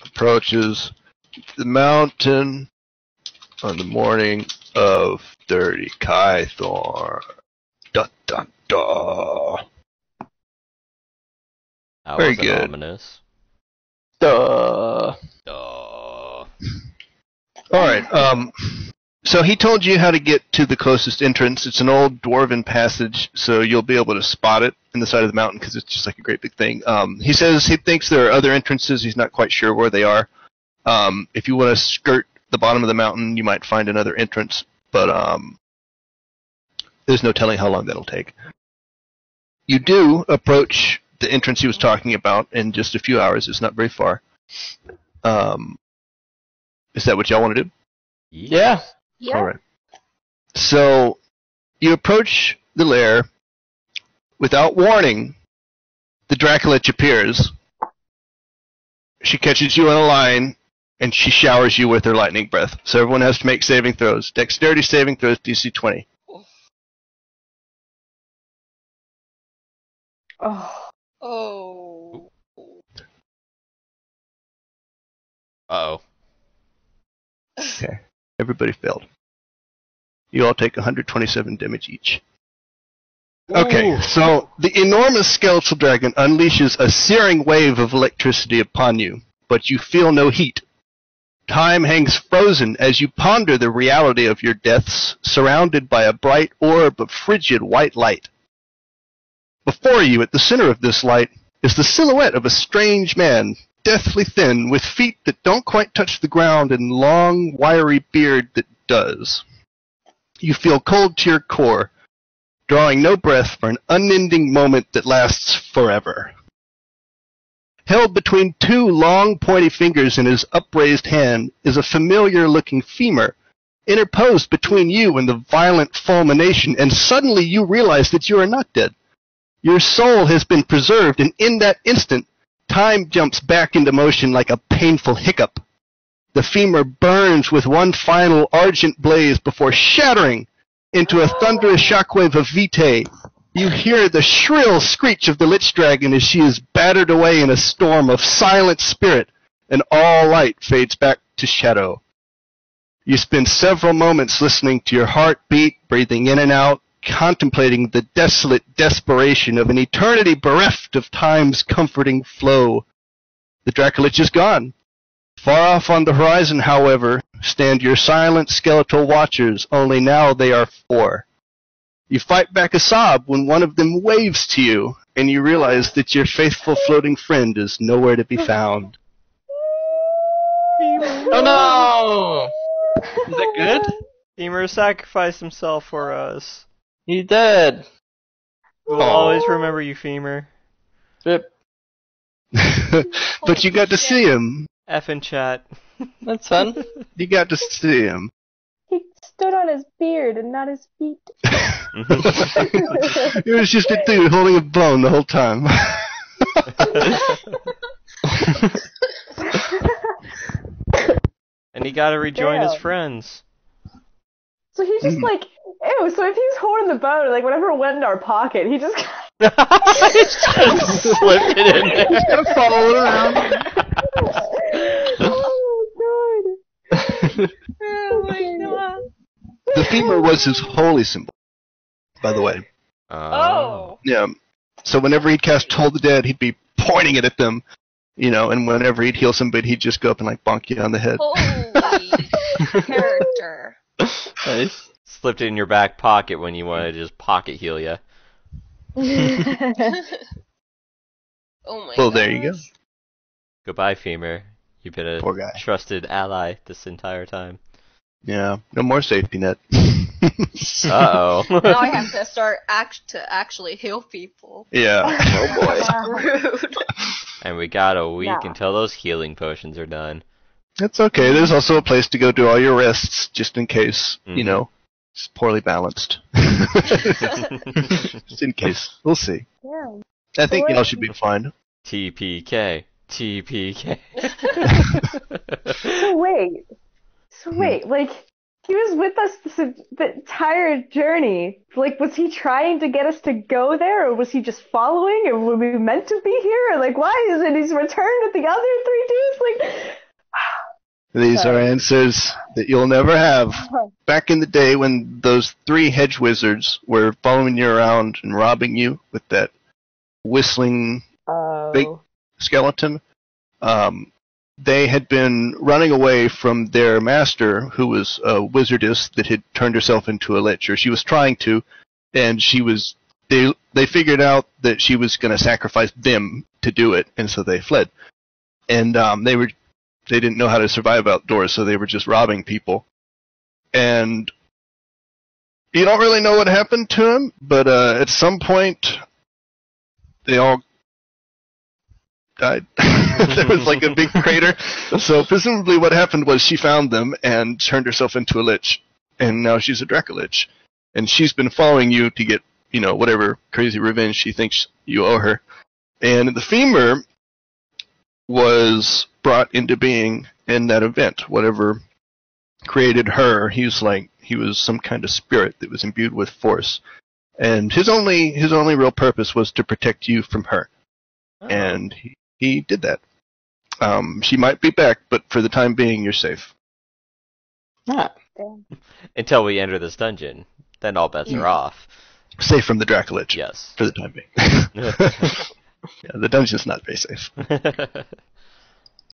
approaches the mountain on the morning of 30 Kythorn. Da da da. That Very wasn't good. ominous. Duh. Alright, so he told you how to get to the closest entrance. It's an old dwarven passage, so you'll be able to spot it in the side of the mountain because it's just like a great big thing. He says he thinks there are other entrances. He's not quite sure where they are. If you want to skirt the bottom of the mountain, you might find another entrance, but there's no telling how long that'll take. You do approach the entrance he was talking about in just a few hours. It's not very far. Is that what y'all want to do? Yeah. Yeah. All right. So you approach the lair. Without warning, the Dracolich appears. She catches you in a line, and she showers you with her lightning breath. So everyone has to make saving throws. Dexterity saving throws, DC 20. Oh. Uh-oh. Okay. Everybody failed. You all take 127 damage each. Okay, so the enormous skeletal dragon unleashes a searing wave of electricity upon you, but you feel no heat. Time hangs frozen as you ponder the reality of your deaths, surrounded by a bright orb of frigid white light. Before you, at the center of this light, is the silhouette of a strange man, deathly thin, with feet that don't quite touch the ground and long, wiry beard that does. You feel cold to your core, drawing no breath for an unending moment that lasts forever. Held between two long, pointy fingers in his upraised hand is a familiar-looking femur, interposed between you and the violent fulmination, and suddenly you realize that you are not dead. Your soul has been preserved, and in that instant, time jumps back into motion like a painful hiccup. The femur burns with one final argent blaze before shattering into a thunderous shockwave of vitae. You hear the shrill screech of the Lich Dragon as she is battered away in a storm of silent spirit, and all light fades back to shadow. You spend several moments listening to your heart beat, breathing in and out, contemplating the desolate desperation of an eternity bereft of time's comforting flow. The Dracolich is gone. Far off on the horizon, however, stand your silent skeletal watchers, only now they are 4. You fight back a sob when one of them waves to you, and you realize that your faithful floating friend is nowhere to be found. Oh no! Is that good? Femur sacrificed himself for us. He's dead. We'll always remember you, Femur. Rip. But you got to see him. F in chat. That's fun. You got to see him. He stood on his beard and not his feet. It was just a dude holding a bone the whole time. And he got to rejoin his Damn. friends. So he's just like, ew, so if he's holding the bone, like whatever went in our pocket, he just Slipped it in there. Just gotta follow it around. Oh god. Oh my god. The femur was his holy symbol, by the way. Oh. Yeah. So whenever he'd cast Toll the Dead, he'd be pointing it at them, you know, and whenever he'd heal somebody, he'd just go up and like bonk you on the head. Holy character. Nice. Slipped it in your back pocket when you wanted to just pocket heal you. Oh my god. Well, there you go. Goodbye, Femur. You've been a Poor guy. trusted ally this entire time. Yeah. No more safety net. Uh-oh. Now I have to start to actually heal people. Yeah. Oh boy. Rude. And we got a week Yeah. until those healing potions are done. That's okay. There's also a place to go do all your rests, just in case, you Mhm. know, it's poorly balanced. Just in case. We'll see. Yeah. I think y'all should be fine. TPK. TPK. So wait, like, he was with us the entire journey. Like, was he trying to get us to go there, or was he just following, or were we meant to be here? Or, like, why is it he's returned with the other 3 dudes? Like, These are answers that you'll never have. Back in the day when those 3 hedge wizards were following you around and robbing you with that whistling big skeleton, they had been running away from their master, who was a wizardess that had turned herself into a lich, or she was trying to, and they figured out that she was going to sacrifice them to do it, and so they fled. And they didn't know how to survive outdoors, so they were just robbing people. And you don't really know what happened to them, but at some point they all died. There was like a big crater. So presumably what happened was she found them and turned herself into a lich. And now she's a Dracolich. And she's been following you to get, whatever crazy revenge she thinks you owe her. And the Femur was brought into being in that event. Whatever created her, he was some kind of spirit that was imbued with force. And his only real purpose was to protect you from her. Oh. And he did that. She might be back, but for the time being, you're safe. Ah. Until we enter this dungeon. Then all bets are off. Safe from the Dracolich. Yes. For the time being. Yeah, the dungeon's not very safe.